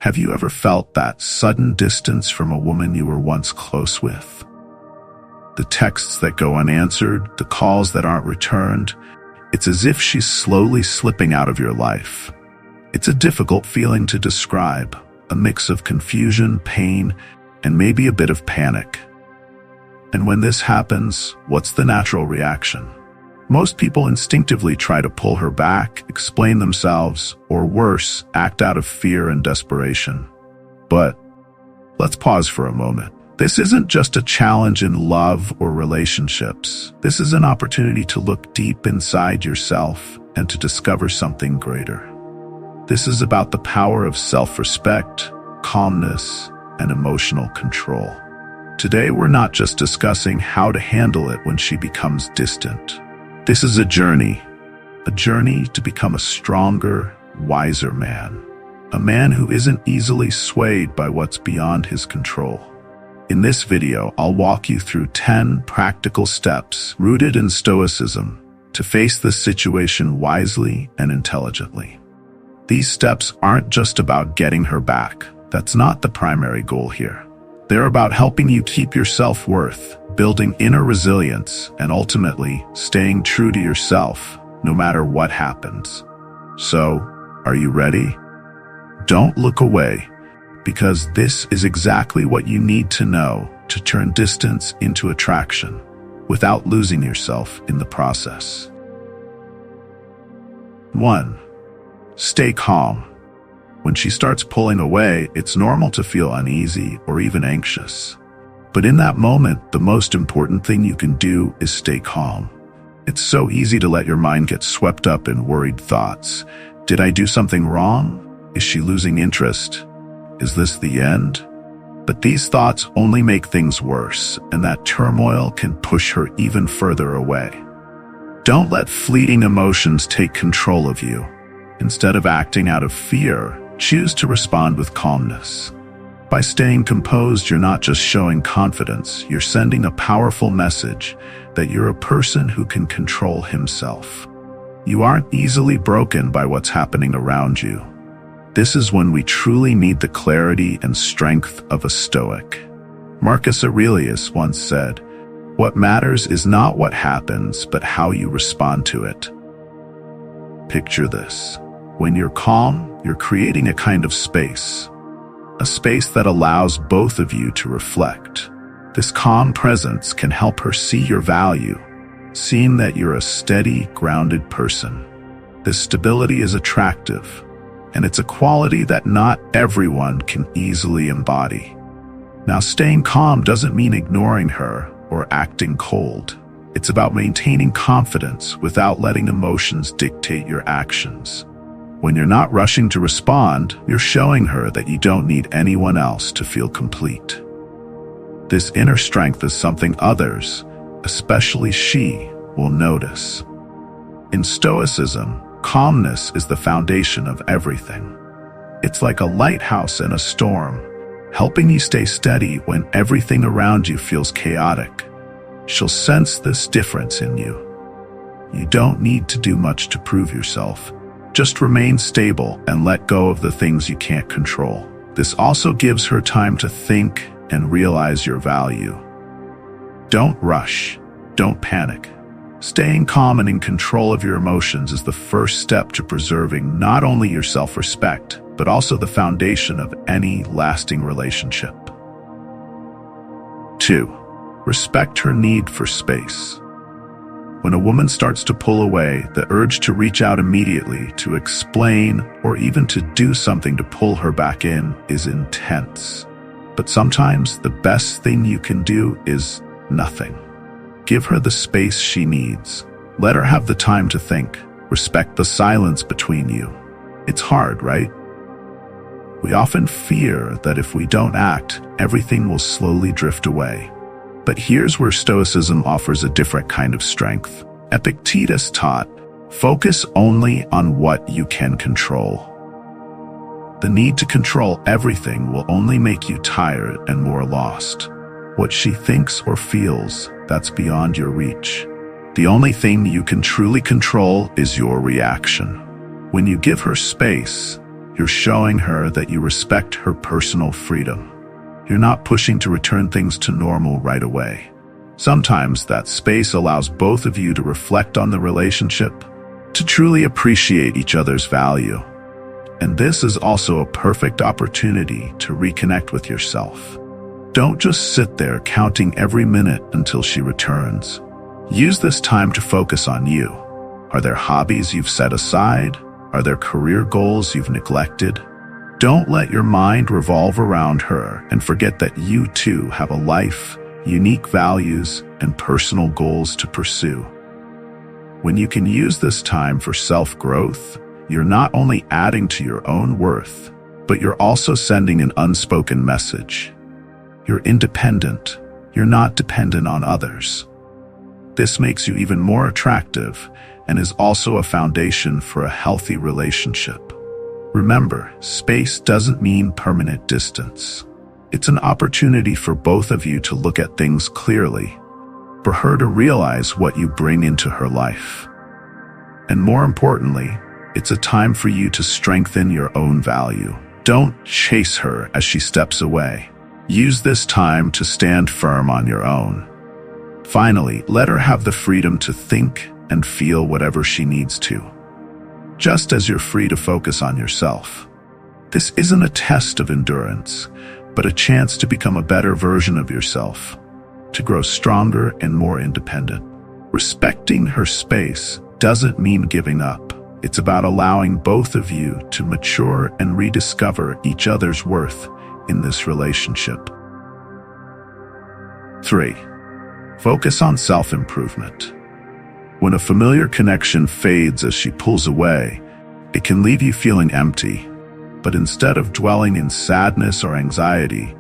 Have you ever felt that sudden distance from a woman you were once close with? The texts that go unanswered, the calls that aren't returned, it's as if she's slowly slipping out of your life. It's a difficult feeling to describe, a mix of confusion, pain, and maybe a bit of panic. And when this happens, what's the natural reaction? Most people instinctively try to pull her back, explain themselves, or worse, act out of fear and desperation. But let's pause for a moment. This isn't just a challenge in love or relationships. This is an opportunity to look deep inside yourself and to discover something greater. This is about the power of self-respect, calmness, and emotional control. Today, we're not just discussing how to handle it when she becomes distant. This is a journey to become a stronger, wiser man. A man who isn't easily swayed by what's beyond his control. In this video, I'll walk you through 10 practical steps rooted in Stoicism to face this situation wisely and intelligently. These steps aren't just about getting her back. That's not the primary goal here. They're about helping you keep your self-worth, building inner resilience, and ultimately staying true to yourself, no matter what happens. So, are you ready? Don't look away, because this is exactly what you need to know to turn distance into attraction, without losing yourself in the process. 1. Stay calm. When she starts pulling away, it's normal to feel uneasy or even anxious. But in that moment, the most important thing you can do is stay calm. It's so easy to let your mind get swept up in worried thoughts. Did I do something wrong? Is she losing interest? Is this the end? But these thoughts only make things worse, and that turmoil can push her even further away. Don't let fleeting emotions take control of you. Instead of acting out of fear, choose to respond with calmness. By staying composed, you're not just showing confidence, you're sending a powerful message that you're a person who can control himself. You aren't easily broken by what's happening around you. This is when we truly need the clarity and strength of a Stoic. Marcus Aurelius once said, "What matters is not what happens, but how you respond to it." Picture this. When you're calm, you're creating a kind of space. A space that allows both of you to reflect. This calm presence can help her see your value, seeing that you're a steady, grounded person. This stability is attractive, and it's a quality that not everyone can easily embody. Now, staying calm doesn't mean ignoring her or acting cold. It's about maintaining confidence without letting emotions dictate your actions. When you're not rushing to respond, you're showing her that you don't need anyone else to feel complete. This inner strength is something others, especially she, will notice. In Stoicism, calmness is the foundation of everything. It's like a lighthouse in a storm, helping you stay steady when everything around you feels chaotic. She'll sense this difference in you. You don't need to do much to prove yourself. Just remain stable and let go of the things you can't control. This also gives her time to think and realize your value. Don't rush. Don't panic. Staying calm and in control of your emotions is the first step to preserving not only your self-respect, but also the foundation of any lasting relationship. 2. Respect her need for space. When a woman starts to pull away, the urge to reach out immediately, to explain, or even to do something to pull her back in is intense. But sometimes the best thing you can do is nothing. Give her the space she needs. Let her have the time to think. Respect the silence between you. It's hard, right? We often fear that if we don't act, everything will slowly drift away. But here's where Stoicism offers a different kind of strength. Epictetus taught, focus only on what you can control. The need to control everything will only make you tired and more lost. What she thinks or feels, that's beyond your reach. The only thing you can truly control is your reaction. When you give her space, You're showing her that you respect her personal freedom. You're not pushing to return things to normal right away. Sometimes that space allows both of you to reflect on the relationship, to truly appreciate each other's value. And this is also a perfect opportunity to reconnect with yourself. Don't just sit there counting every minute until she returns. Use this time to focus on you. Are there hobbies you've set aside? Are there career goals you've neglected? Don't let your mind revolve around her and forget that you too have a life, unique values, and personal goals to pursue. When you can use this time for self-growth, you're not only adding to your own worth, but you're also sending an unspoken message. You're independent. You're not dependent on others. This makes you even more attractive and is also a foundation for a healthy relationship. Remember, space doesn't mean permanent distance. It's an opportunity for both of you to look at things clearly, for her to realize what you bring into her life. And more importantly, it's a time for you to strengthen your own value. Don't chase her as she steps away. Use this time to stand firm on your own. Finally, let her have the freedom to think and feel whatever she needs to, just as you're free to focus on yourself. This isn't a test of endurance, but a chance to become a better version of yourself, to grow stronger and more independent. Respecting her space doesn't mean giving up. It's about allowing both of you to mature and rediscover each other's worth in this relationship. 3. Focus on self-improvement. When a familiar connection fades as she pulls away, it can leave you feeling empty. But instead of dwelling in sadness or anxiety,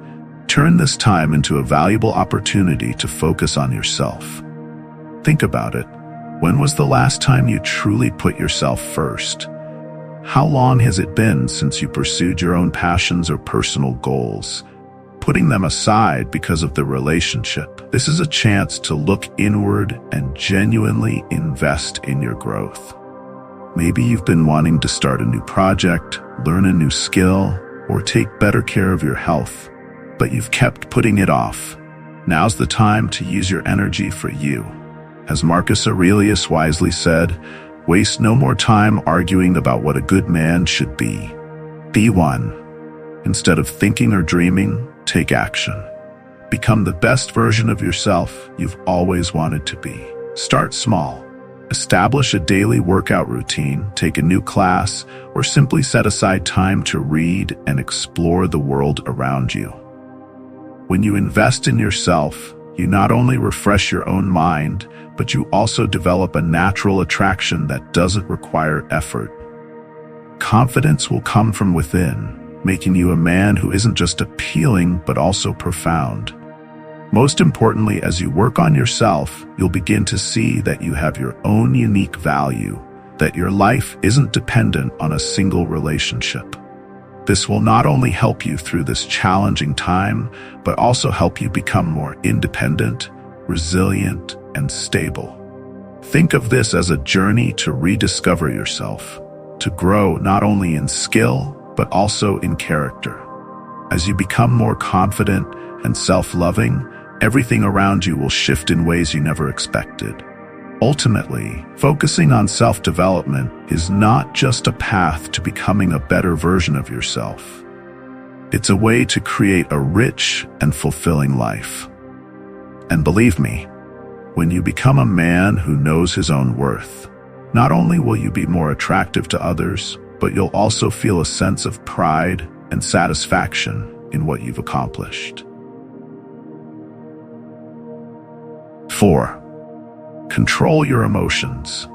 turn this time into a valuable opportunity to focus on yourself. Think about it. When was the last time you truly put yourself first? How long has it been since you pursued your own passions or personal goals, putting them aside because of the relationship? This is a chance to look inward and genuinely invest in your growth. Maybe you've been wanting to start a new project, learn a new skill, or take better care of your health, but you've kept putting it off. Now's the time to use your energy for you. As Marcus Aurelius wisely said, waste no more time arguing about what a good man should be. Be one. Instead of thinking or dreaming, take action. Become the best version of yourself you've always wanted to be. Start small. Establish a daily workout routine, take a new class, or simply set aside time to read and explore the world around you. When you invest in yourself, you not only refresh your own mind, but you also develop a natural attraction that doesn't require effort. Confidence will come from within, making you a man who isn't just appealing, but also profound. Most importantly, as you work on yourself, you'll begin to see that you have your own unique value, that your life isn't dependent on a single relationship. This will not only help you through this challenging time, but also help you become more independent, resilient, and stable. Think of this as a journey to rediscover yourself, to grow not only in skill, but also in character. As you become more confident and self-loving, everything around you will shift in ways you never expected. Ultimately, focusing on self-development is not just a path to becoming a better version of yourself. It's a way to create a rich and fulfilling life. And believe me, when you become a man who knows his own worth, not only will you be more attractive to others, but you'll also feel a sense of pride and satisfaction in what you've accomplished. 4. Control your emotions.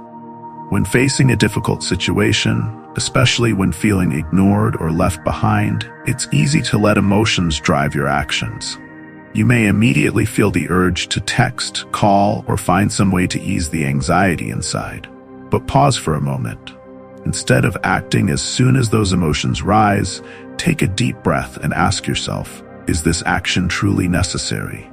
When facing a difficult situation, especially when feeling ignored or left behind, it's easy to let emotions drive your actions. You may immediately feel the urge to text, call, or find some way to ease the anxiety inside. But pause for a moment. Instead of acting as soon as those emotions rise, take a deep breath and ask yourself, is this action truly necessary?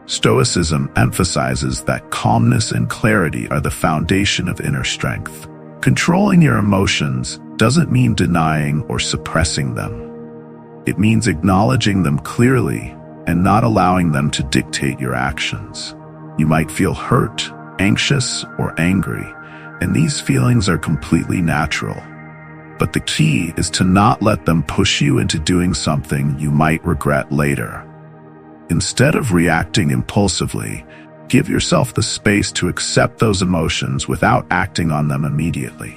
Stoicism emphasizes that calmness and clarity are the foundation of inner strength. Controlling your emotions doesn't mean denying or suppressing them. It means acknowledging them clearly and not allowing them to dictate your actions. You might feel hurt, anxious, or angry, and these feelings are completely natural. But the key is to not let them push you into doing something you might regret later. Instead of reacting impulsively, give yourself the space to accept those emotions without acting on them immediately.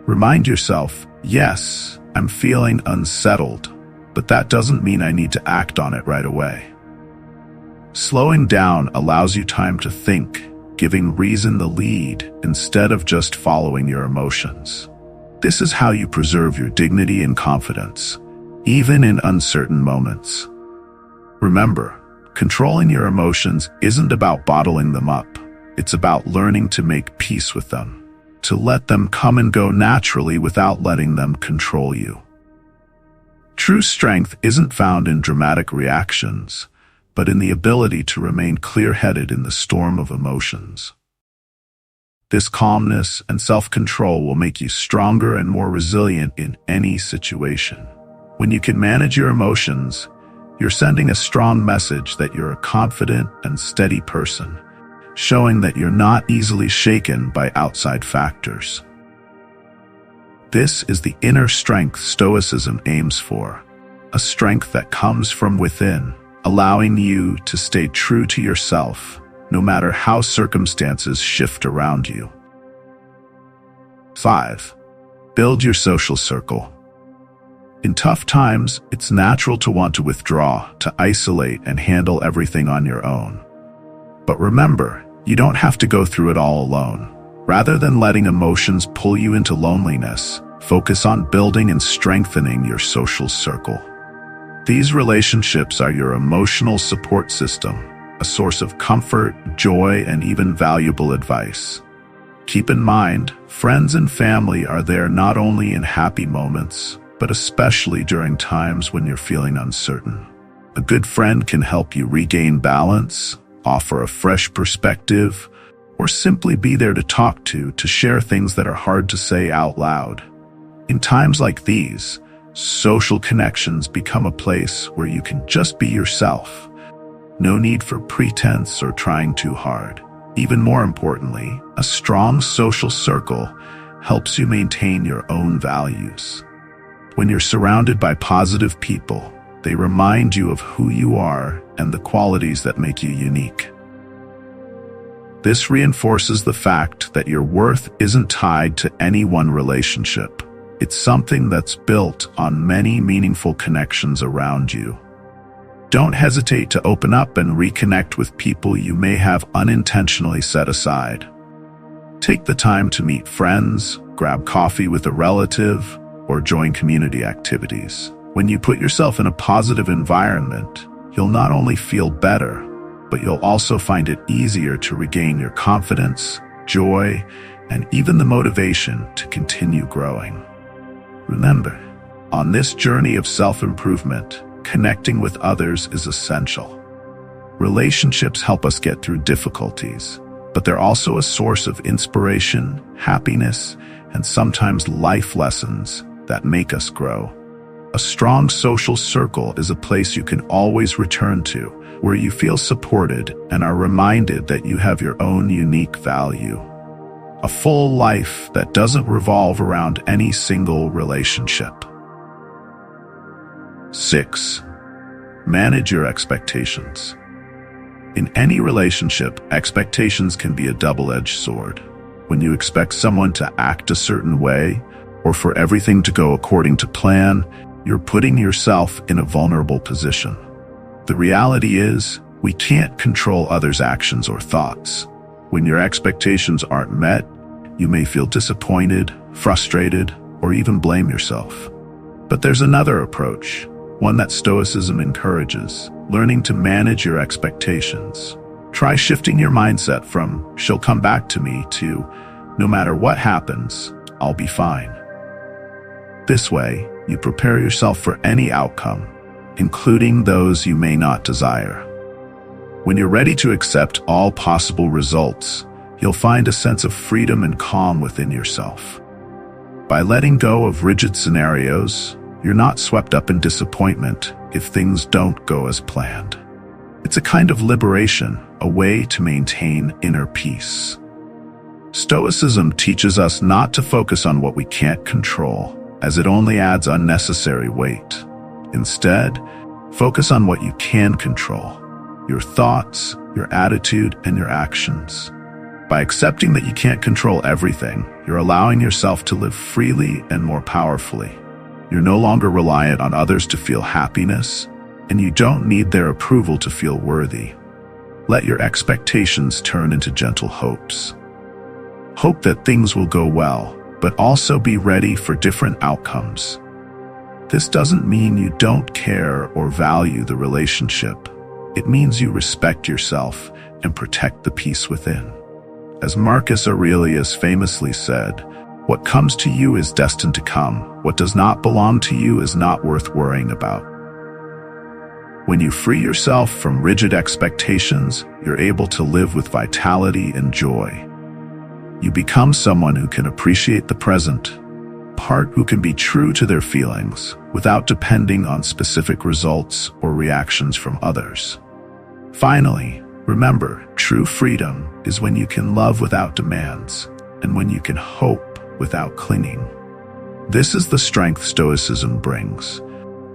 Remind yourself, yes, I'm feeling unsettled, but that doesn't mean I need to act on it right away. Slowing down allows you time to think, giving reason the lead instead of just following your emotions. This is how you preserve your dignity and confidence, even in uncertain moments. Remember, controlling your emotions isn't about bottling them up. It's about learning to make peace with them, to let them come and go naturally without letting them control you. True strength isn't found in dramatic reactions, but in the ability to remain clear-headed in the storm of emotions. This calmness and self-control will make you stronger and more resilient in any situation. When you can manage your emotions, you're sending a strong message that you're a confident and steady person, showing that you're not easily shaken by outside factors. This is the inner strength Stoicism aims for, a strength that comes from within, allowing you to stay true to yourself, no matter how circumstances shift around you. 5. Build your social circle. In tough times, it's natural to want to withdraw, to isolate, and handle everything on your own. But remember, you don't have to go through it all alone. Rather than letting emotions pull you into loneliness, focus on building and strengthening your social circle. These relationships are your emotional support system, a source of comfort, joy, and even valuable advice. Keep in mind, friends and family are there not only in happy moments, but especially during times when you're feeling uncertain. A good friend can help you regain balance, offer a fresh perspective, or simply be there to talk to share things that are hard to say out loud. In times like these, social connections become a place where you can just be yourself. No need for pretense or trying too hard. Even more importantly, a strong social circle helps you maintain your own values. When you're surrounded by positive people, they remind you of who you are and the qualities that make you unique. This reinforces the fact that your worth isn't tied to any one relationship. It's something that's built on many meaningful connections around you. Don't hesitate to open up and reconnect with people you may have unintentionally set aside. Take the time to meet friends, grab coffee with a relative, or join community activities. When you put yourself in a positive environment, you'll not only feel better, but you'll also find it easier to regain your confidence, joy, and even the motivation to continue growing. Remember, on this journey of self-improvement, connecting with others is essential. Relationships help us get through difficulties, but they're also a source of inspiration, happiness, and sometimes life lessons that make us grow. A strong social circle is a place you can always return to, where you feel supported and are reminded that you have your own unique value. A full life that doesn't revolve around any single relationship. 6. Manage your expectations. In any relationship, expectations can be a double-edged sword. When you expect someone to act a certain way, or for everything to go according to plan, you're putting yourself in a vulnerable position. The reality is, we can't control others' actions or thoughts. When your expectations aren't met, you may feel disappointed, frustrated, or even blame yourself. But there's another approach, one that Stoicism encourages, learning to manage your expectations. Try shifting your mindset from, "she'll come back to me," to, "no matter what happens, I'll be fine." This way, you prepare yourself for any outcome, including those you may not desire. When you're ready to accept all possible results, you'll find a sense of freedom and calm within yourself. By letting go of rigid scenarios, you're not swept up in disappointment if things don't go as planned. It's a kind of liberation, a way to maintain inner peace. Stoicism teaches us not to focus on what we can't control, as it only adds unnecessary weight. Instead, focus on what you can control: your thoughts, your attitude, and your actions. By accepting that you can't control everything, you're allowing yourself to live freely and more powerfully. You're no longer reliant on others to feel happiness, and you don't need their approval to feel worthy. Let your expectations turn into gentle hopes. Hope that things will go well, but also be ready for different outcomes. This doesn't mean you don't care or value the relationship. It means you respect yourself and protect the peace within. As Marcus Aurelius famously said, "What comes to you is destined to come. What does not belong to you is not worth worrying about." When you free yourself from rigid expectations, you're able to live with vitality and joy. You become someone who can appreciate the present, who can be true to their feelings without depending on specific results or reactions from others. Finally, remember, true freedom is when you can love without demands and when you can hope without clinging. This is the strength Stoicism brings,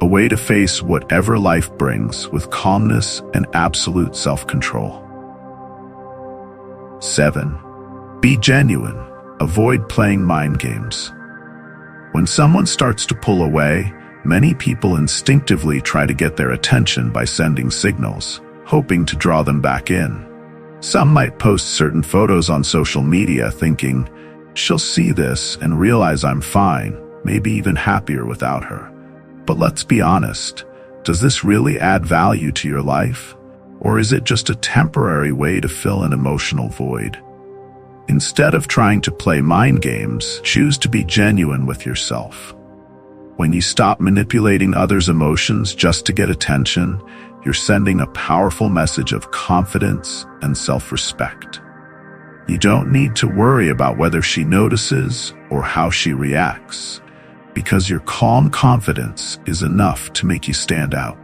a way to face whatever life brings with calmness and absolute self-control. 7. Be genuine. Avoid playing mind games. When someone starts to pull away, many people instinctively try to get their attention by sending signals, hoping to draw them back in. Some might post certain photos on social media thinking, "She'll see this and realize I'm fine, maybe even happier without her." But let's be honest, does this really add value to your life? Or is it just a temporary way to fill an emotional void? Instead of trying to play mind games, choose to be genuine with yourself. When you stop manipulating others' emotions just to get attention, you're sending a powerful message of confidence and self-respect. You don't need to worry about whether she notices or how she reacts, because your calm confidence is enough to make you stand out.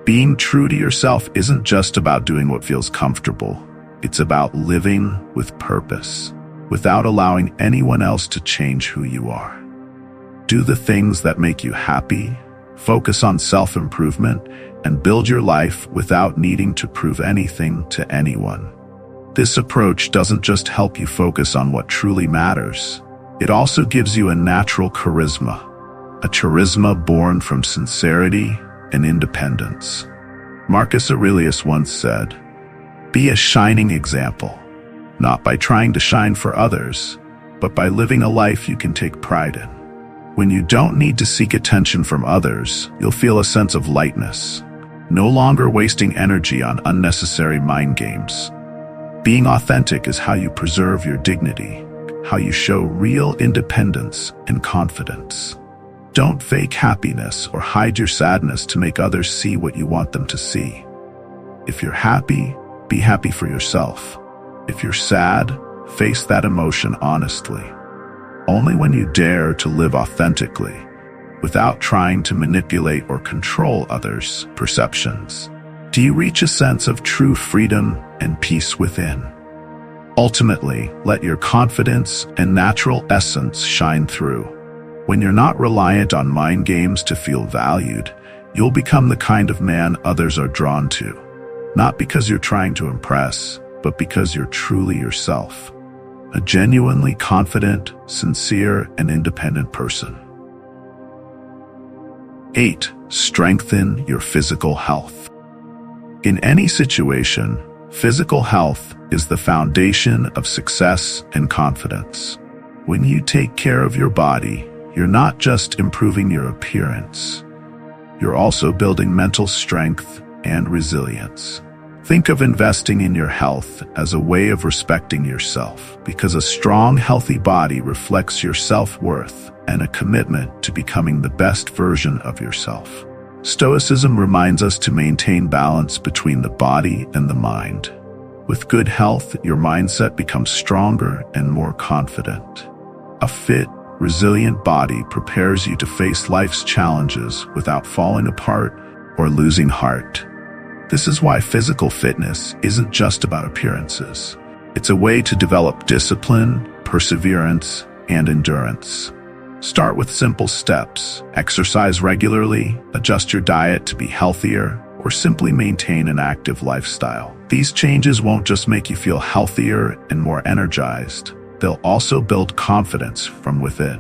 Being true to yourself isn't just about doing what feels comfortable. It's about living with purpose, without allowing anyone else to change who you are. Do the things that make you happy, focus on self-improvement, and build your life without needing to prove anything to anyone. This approach doesn't just help you focus on what truly matters. It also gives you a natural charisma, a charisma born from sincerity and independence. Marcus Aurelius once said, "Be a shining example, not by trying to shine for others, but by living a life you can take pride in." When you don't need to seek attention from others, you'll feel a sense of lightness, no longer wasting energy on unnecessary mind games. Being authentic is how you preserve your dignity, how you show real independence and confidence. Don't fake happiness or hide your sadness to make others see what you want them to see. If you're happy, be happy for yourself. If you're sad, face that emotion honestly. Only when you dare to live authentically, without trying to manipulate or control others' perceptions, do you reach a sense of true freedom and peace within. Ultimately, let your confidence and natural essence shine through. When you're not reliant on mind games to feel valued, you'll become the kind of man others are drawn to. Not because you're trying to impress, but because you're truly yourself. A genuinely confident, sincere, and independent person. 8. Strengthen your physical health. In any situation, physical health is the foundation of success and confidence. When you take care of your body, you're not just improving your appearance. You're also building mental strength and resilience. Think of investing in your health as a way of respecting yourself, because a strong, healthy body reflects your self-worth and a commitment to becoming the best version of yourself. Stoicism reminds us to maintain balance between the body and the mind. With good health, your mindset becomes stronger and more confident. A fit, resilient body prepares you to face life's challenges without falling apart or losing heart. This is why physical fitness isn't just about appearances. It's a way to develop discipline, perseverance, and endurance. Start with simple steps. Exercise regularly, adjust your diet to be healthier, or simply maintain an active lifestyle. These changes won't just make you feel healthier and more energized. They'll also build confidence from within.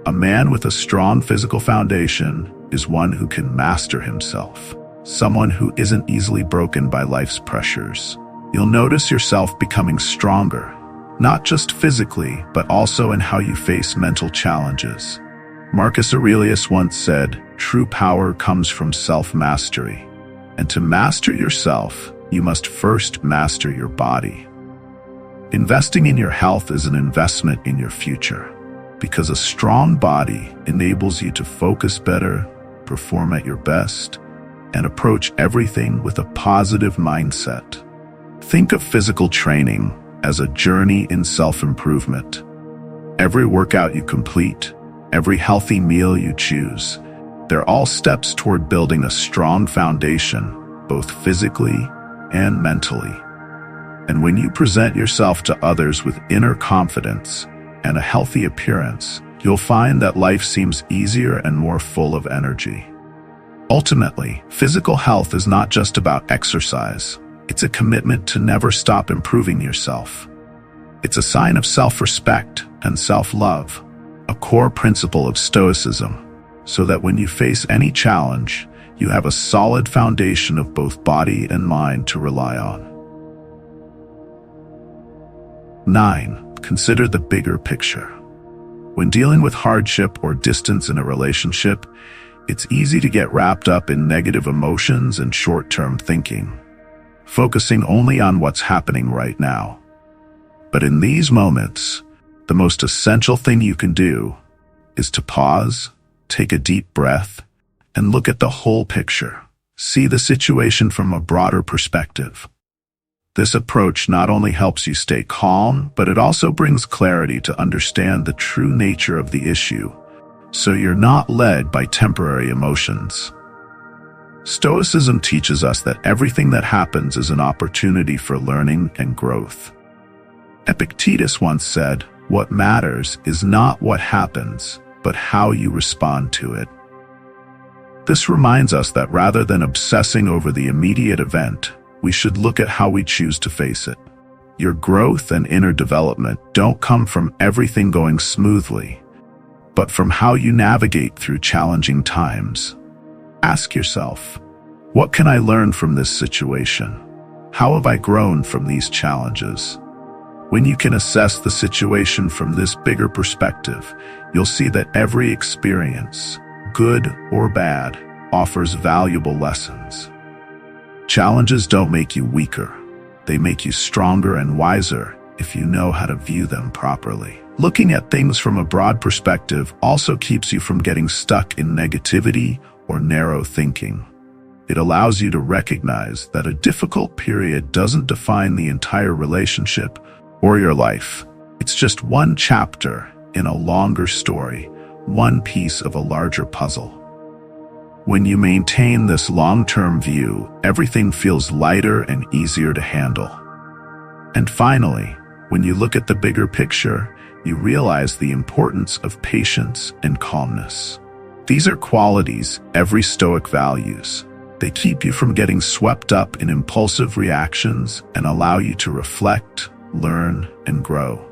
A man with a strong physical foundation is one who can master himself, someone who isn't easily broken by life's pressures. You'll notice yourself becoming stronger, not just physically, but also in how you face mental challenges. Marcus Aurelius once said, "True power comes from self-mastery." And to master yourself, you must first master your body. Investing in your health is an investment in your future, because a strong body enables you to focus better, perform at your best, and approach everything with a positive mindset. Think of physical training as a journey in self-improvement. Every workout you complete, every healthy meal you choose, they're all steps toward building a strong foundation, both physically and mentally. And when you present yourself to others with inner confidence and a healthy appearance, you'll find that life seems easier and more full of energy. Ultimately, physical health is not just about exercise. It's a commitment to never stop improving yourself. It's a sign of self-respect and self-love, a core principle of Stoicism, so that when you face any challenge, you have a solid foundation of both body and mind to rely on. 9. Consider the bigger picture. When dealing with hardship or distance in a relationship, it's easy to get wrapped up in negative emotions and short-term thinking, focusing only on what's happening right now. But in these moments, the most essential thing you can do is to pause, take a deep breath, and look at the whole picture. See the situation from a broader perspective. This approach not only helps you stay calm, but it also brings clarity to understand the true nature of the issue, so you're not led by temporary emotions. Stoicism teaches us that everything that happens is an opportunity for learning and growth. Epictetus once said, "What matters is not what happens, but how you respond to it." This reminds us that rather than obsessing over the immediate event, we should look at how we choose to face it. Your growth and inner development don't come from everything going smoothly, but from how you navigate through challenging times. Ask yourself, what can I learn from this situation? How have I grown from these challenges? When you can assess the situation from this bigger perspective, you'll see that every experience, good or bad, offers valuable lessons. Challenges don't make you weaker. They make you stronger and wiser if you know how to view them properly. Looking at things from a broad perspective also keeps you from getting stuck in negativity or narrow thinking. It allows you to recognize that a difficult period doesn't define the entire relationship or your life. It's just one chapter in a longer story, one piece of a larger puzzle. When you maintain this long-term view, everything feels lighter and easier to handle. And finally, when you look at the bigger picture, you realize the importance of patience and calmness. These are qualities every Stoic values. They keep you from getting swept up in impulsive reactions and allow you to reflect, learn, and grow.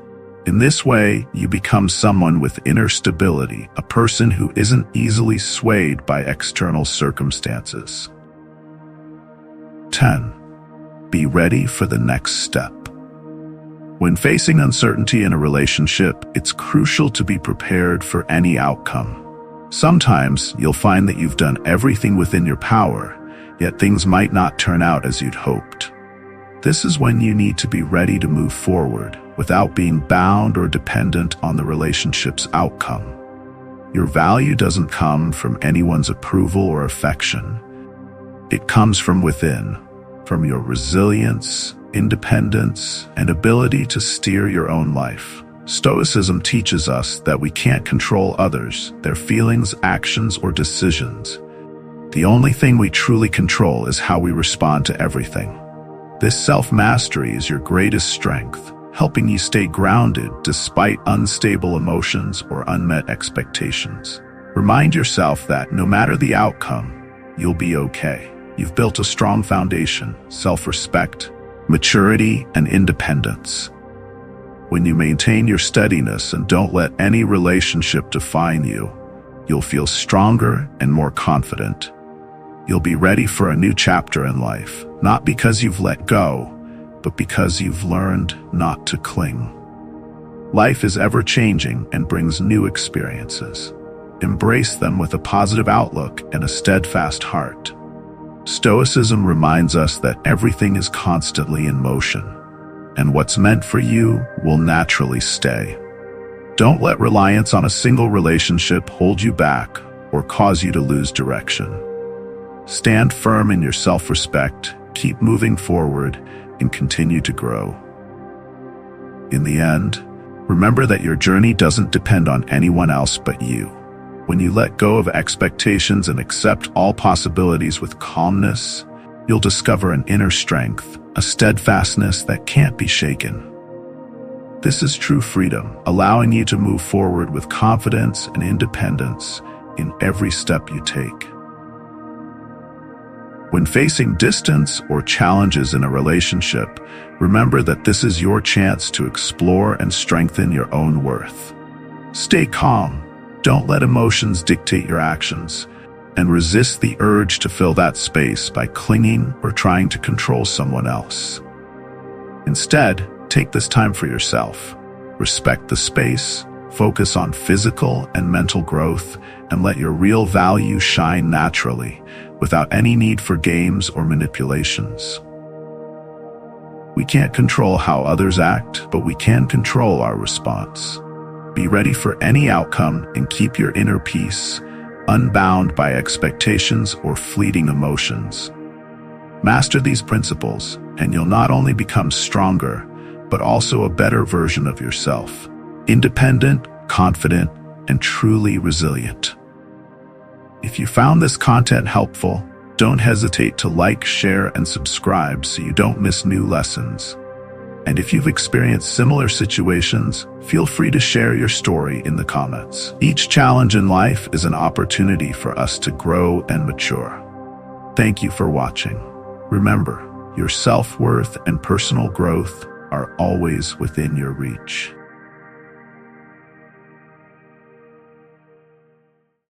In this way, you become someone with inner stability, a person who isn't easily swayed by external circumstances. 10. Be ready for the next step. When facing uncertainty in a relationship, it's crucial to be prepared for any outcome. Sometimes you'll find that you've done everything within your power, yet things might not turn out as you'd hoped. This is when you need to be ready to move forward without being bound or dependent on the relationship's outcome. Your value doesn't come from anyone's approval or affection. It comes from within, from your resilience, independence, and ability to steer your own life. Stoicism teaches us that we can't control others, their feelings, actions, or decisions. The only thing we truly control is how we respond to everything. This self-mastery is your greatest strength, helping you stay grounded despite unstable emotions or unmet expectations. Remind yourself that no matter the outcome, you'll be okay. You've built a strong foundation, self-respect, maturity, and independence. When you maintain your steadiness and don't let any relationship define you, you'll feel stronger and more confident. You'll be ready for a new chapter in life, not because you've let go, but because you've learned not to cling. Life is ever-changing and brings new experiences. Embrace them with a positive outlook and a steadfast heart. Stoicism reminds us that everything is constantly in motion, and what's meant for you will naturally stay. Don't let reliance on a single relationship hold you back or cause you to lose direction. Stand firm in your self-respect, keep moving forward, and continue to grow. In the end, remember that your journey doesn't depend on anyone else but you. When you let go of expectations and accept all possibilities with calmness, you'll discover an inner strength, a steadfastness that can't be shaken. This is true freedom, allowing you to move forward with confidence and independence in every step you take. When facing distance or challenges in a relationship, remember that this is your chance to explore and strengthen your own worth. Stay calm, don't let emotions dictate your actions, and resist the urge to fill that space by clinging or trying to control someone else. Instead, take this time for yourself. Respect the space, focus on physical and mental growth, and let your real value shine naturally, without any need for games or manipulations. We can't control how others act, but we can control our response. Be ready for any outcome and keep your inner peace, unbound by expectations or fleeting emotions. Master these principles, and you'll not only become stronger, but also a better version of yourself, independent, confident, and truly resilient. If you found this content helpful, don't hesitate to like, share, and subscribe so you don't miss new lessons. And if you've experienced similar situations, feel free to share your story in the comments. Each challenge in life is an opportunity for us to grow and mature. Thank you for watching. Remember, your self-worth and personal growth are always within your reach.